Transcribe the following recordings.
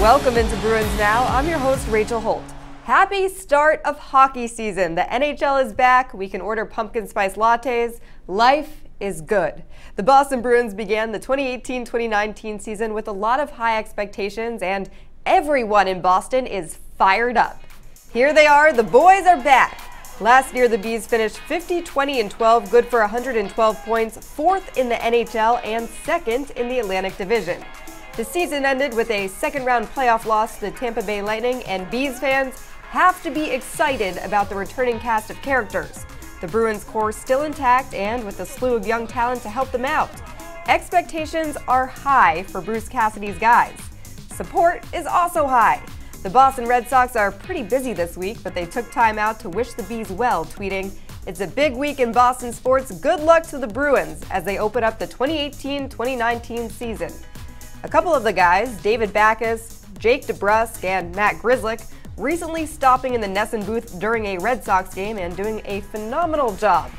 Welcome into Bruins Now. I'm your host, Rachel Holt. Happy start of hockey season. The NHL is back. We can order pumpkin spice lattes. Life is good. The Boston Bruins began the 2018-2019 season with a lot of high expectations, and everyone in Boston is fired up. Here they are. The boys are back. Last year, the Bees finished 50-20-12, good for 112 points, fourth in the NHL and second in the Atlantic Division. The season ended with a second-round playoff loss to the Tampa Bay Lightning, and Bees fans have to be excited about the returning cast of characters. The Bruins core still intact and with a slew of young talent to help them out. Expectations are high for Bruce Cassidy's guys. Support is also high. The Boston Red Sox are pretty busy this week, but they took time out to wish the Bees well, tweeting, "It's a big week in Boston sports. Good luck to the Bruins as they open up the 2018-2019 season." A couple of the guys, David Backes, Jake DeBrusk, and Matt Grzelcyk, recently stopping in the Nesson booth during a Red Sox game and doing a phenomenal job.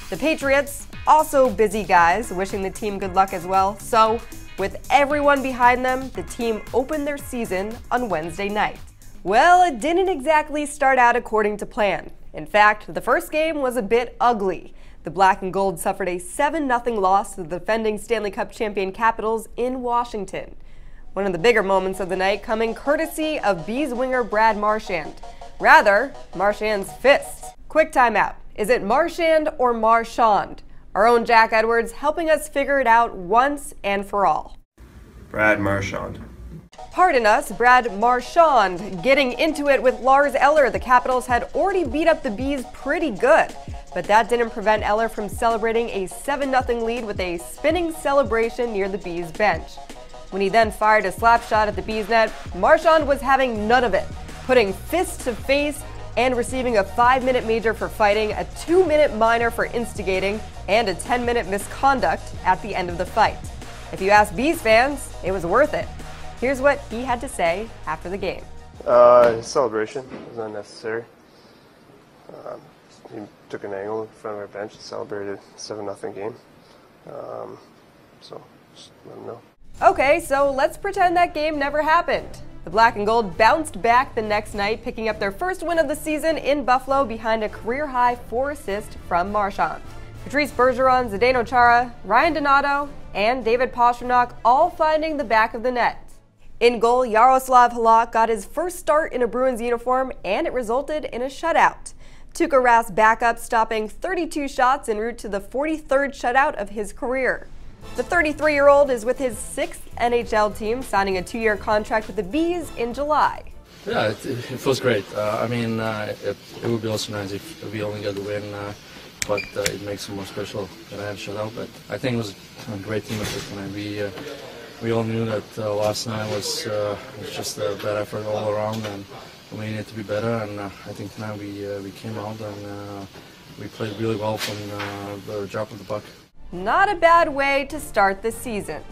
The Patriots, also busy guys, wishing the team good luck as well. So, with everyone behind them, the team opened their season on Wednesday night. Well, it didn't exactly start out according to plan. In fact, the first game was a bit ugly. The Black and Gold suffered a 7-0 loss to the defending Stanley Cup champion Capitals in Washington. One of the bigger moments of the night coming courtesy of Bees winger Brad Marchand. Rather, Marchand's fists. Quick timeout. Is it Marchand or Marchand? Our own Jack Edwards helping us figure it out once and for all. Brad Marchand. Pardon us, Brad Marchand getting into it with Lars Eller. The Capitals had already beat up the Bees pretty good, but that didn't prevent Eller from celebrating a 7-0 lead with a spinning celebration near the Bees bench. When he then fired a slap shot at the Bees net, Marchand was having none of it, putting fist to face and receiving a 5-minute major for fighting, a 2-minute minor for instigating, and a 10-minute misconduct at the end of the fight. If you ask Bees fans, it was worth it. Here's what he had to say after the game. Celebration was unnecessary. He took an angle in front of our bench and celebrated a 7-0 game. So just let him know. Okay, so let's pretend that game never happened. The Black and Gold bounced back the next night, picking up their first win of the season in Buffalo behind a career-high 4 assists from Marchand. Patrice Bergeron, Zdeno Chara, Ryan Donato, and David Pastrnak all finding the back of the net. In goal, Yaroslav Halak got his first start in a Bruins uniform, and it resulted in a shutout. Tuukka Rask's backup stopping 32 shots en route to the 43rd shutout of his career. The 33-year-old is with his 6th NHL team, signing a 2-year contract with the Bees in July. Yeah, it feels great. It would be also nice if we only got the win, but it makes it more special that I had a shutout. But I think it was a great team effort tonight. We all knew that last night was just a bad effort all around, and we needed to be better. And I think tonight we came out and we played really well from the drop of the puck. Not a bad way to start the season.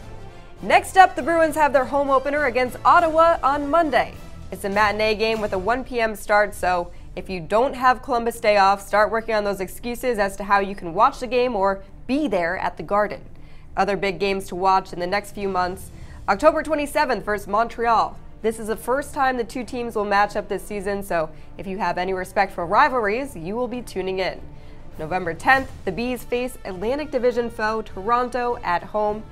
Next up, the Bruins have their home opener against Ottawa on Monday. It's a matinee game with a 1 p.m. start, so if you don't have Columbus Day off, start working on those excuses as to how you can watch the game or be there at the Garden. Other big games to watch in the next few months. October 27th versus Montreal. This is the first time the two teams will match up this season, so if you have any respect for rivalries, you will be tuning in. November 10th, the Bees face Atlantic Division foe Toronto at home.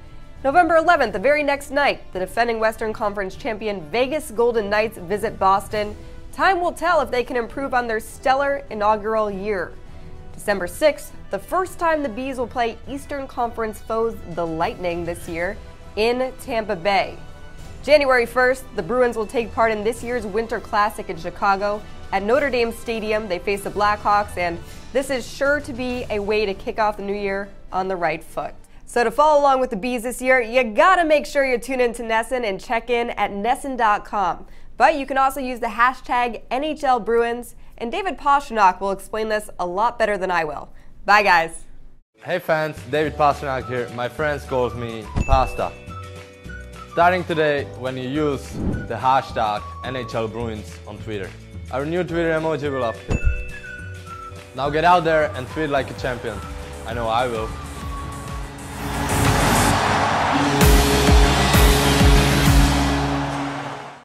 November 11th, the very next night, the defending Western Conference champion Vegas Golden Knights visit Boston. Time will tell if they can improve on their stellar inaugural year. December 6th, the first time the Bees will play Eastern Conference foes the Lightning this year in Tampa Bay. January 1st, the Bruins will take part in this year's Winter Classic in Chicago. At Notre Dame Stadium, they face the Blackhawks, and this is sure to be a way to kick off the new year on the right foot. So to follow along with the Bees this year, you gotta make sure you tune in to Nesson and check in at Nesson.com. But you can also use the hashtag NHLBruins, and David Pastrnak will explain this a lot better than I will. Bye, guys. Hey fans, David Pastrnak here. My friends call me Pasta. Starting today, when you use the hashtag NHLBruins on Twitter. Our new Twitter emoji will appear. Now get out there and tweet like a champion. I know I will.